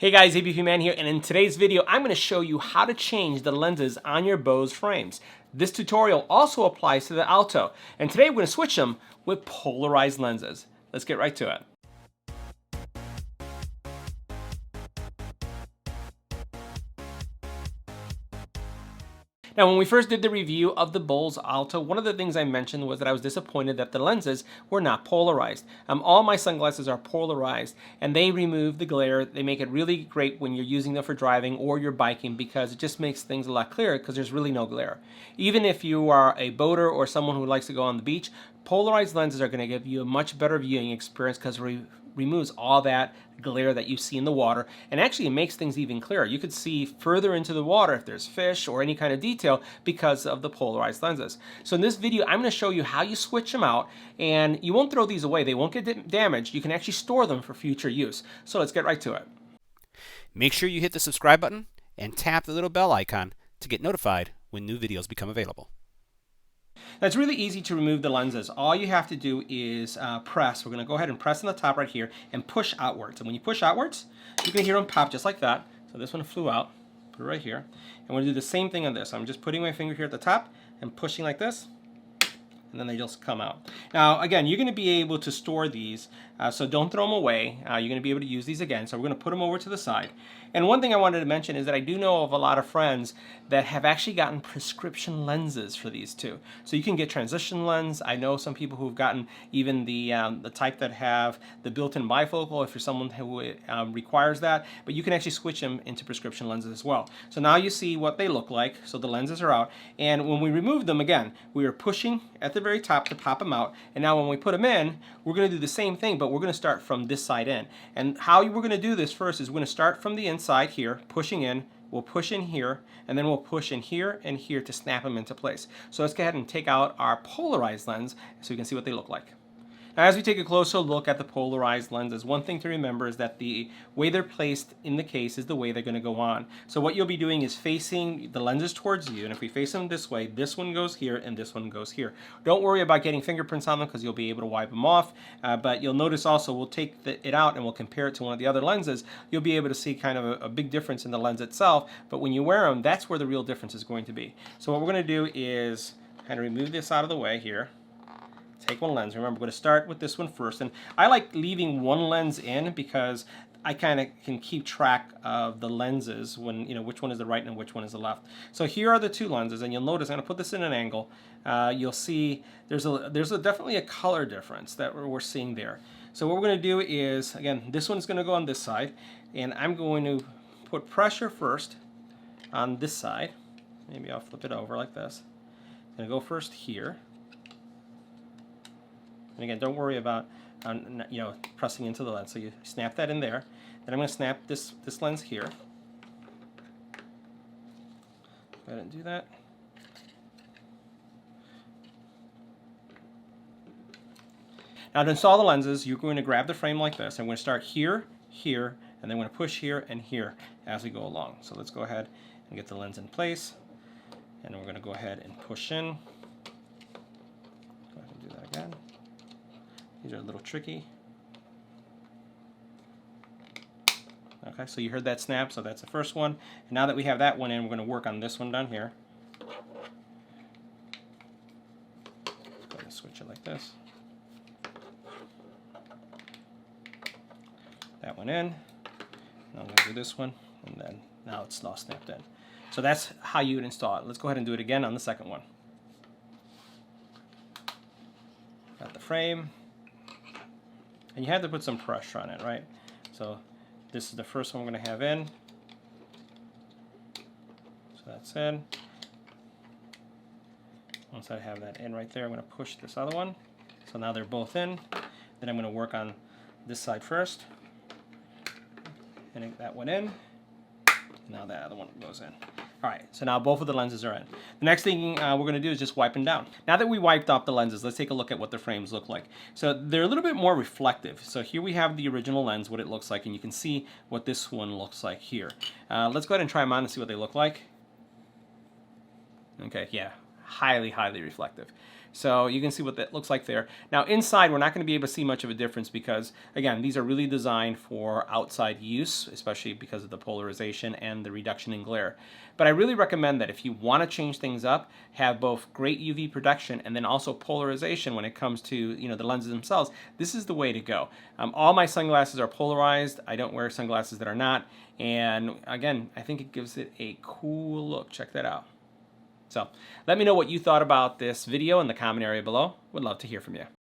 Hey guys, EBPMAN here, and in today's video, I'm going to show you how to change the lenses on your Bose frames. This tutorial also applies to the Alto, and today we're going to switch them with polarized lenses. Let's get right to it. Now, when we first did the review of the Bose Alto, one of the things I mentioned was that I was disappointed that the lenses were not polarized. All my sunglasses are polarized, and they remove the glare. They make it really great when you're using them for driving or you're biking because it just makes things a lot clearer because there's really no glare. Even if you are a boater or someone who likes to go on the beach, polarized lenses are going to give you a much better viewing experience because it removes all that glare that you see in the water, and actually it makes things even clearer. You could see further into the water if there's fish or any kind of detail because of the polarized lenses. So in this video, I'm going to show you how you switch them out, and you won't throw these away. They won't get damaged. You can actually store them for future use. So let's get right to it. Make sure you hit the subscribe button and tap the little bell icon to get notified when new videos become available. Now, it's really easy to remove the lenses. All you have to do is press. We're going to go ahead and press on the top right here and push outwards. And when you push outwards, you can hear them pop just like that. So this one flew out. Put it right here. And we're going to do the same thing on this. I'm just putting my finger here at the top and pushing like this, and then they just come out. Now, again, you're going to be able to store these, so don't throw them away. You're going to be able to use these again, so we're going to put them over to the side. And one thing I wanted to mention is that I do know of a lot of friends that have actually gotten prescription lenses for these too. So you can get transition lens. I know some people who've gotten even the type that have the built-in bifocal if you're someone who requires that, but you can actually switch them into prescription lenses as well. So now you see what they look like. So the lenses are out, and when we remove them, again, we are pushing at the very top to pop them out, and now when we put them in, we're going to do the same thing, but we're going to start from this side in. And how we're going to do this first is we're going to start from the inside here, pushing in. We'll push in here, and then we'll push in here and here to snap them into place. So let's go ahead and take out our polarized lens so you can see what they look like. Now, as we take a closer look at the polarized lenses, one thing to remember is that the way they're placed in the case is the way they're going to go on. So what you'll be doing is facing the lenses towards you, and if we face them this way, this one goes here and this one goes here. Don't worry about getting fingerprints on them because you'll be able to wipe them off, but you'll notice also we'll take it out and we'll compare it to one of the other lenses. You'll be able to see kind of a big difference in the lens itself, but when you wear them, that's where the real difference is going to be. So what we're going to do is kind of remove this out of the way here. Take one lens. Remember, we're going to start with this one first. And I like leaving one lens in because I kind of can keep track of the lenses when, you know, which one is the right and which one is the left. So here are the two lenses, and you'll notice I'm going to put this in an angle. You'll see there's definitely a color difference that we're seeing there. So what we're going to do is, again, this one's going to go on this side, and I'm going to put pressure first on this side. Maybe I'll flip it over like this. I'm going to go first here. And again, don't worry about pressing into the lens. So you snap that in there. Then I'm going to snap this lens here. Go ahead and do that. Now to install the lenses, you're going to grab the frame like this. I'm going to start here, here, and then I'm going to push here and here as we go along. So let's go ahead and get the lens in place. And we're going to go ahead and push in. Go ahead and do that again. These are a little tricky. Okay, so you heard that snap, so that's the first one. And now that we have that one in, we're going to work on this one down here. Let's go ahead and switch it like this. That one in. Now I'm going to do this one, and then now it's not snapped in. So that's how you would install it. Let's go ahead and do it again on the second one. Got the frame. And you have to put some pressure on it, right? So this is the first one we're going to have in. So that's in. Once I have that in right there, I'm going to push this other one. So now they're both in. Then I'm going to work on this side first. And that one in. Now that other one goes in. All right, so now both of the lenses are in. The next thing we're going to do is just wipe them down. Now that we wiped off the lenses, let's take a look at what the frames look like. So they're a little bit more reflective. So here we have the original lens, what it looks like, and you can see what this one looks like here. Let's go ahead and try them on and see what they look like. Okay, yeah, highly, highly reflective. So you can see what that looks like there. Now inside, we're not going to be able to see much of a difference because, again, these are really designed for outside use, especially because of the polarization and the reduction in glare. But I really recommend that if you want to change things up, have both great UV protection and then also polarization when it comes to the lenses themselves. This is the way to go. All my sunglasses are polarized. I don't wear sunglasses that are not. And again, I think it gives it a cool look. Check that out. So let me know what you thought about this video in the comment area below. Would love to hear from you.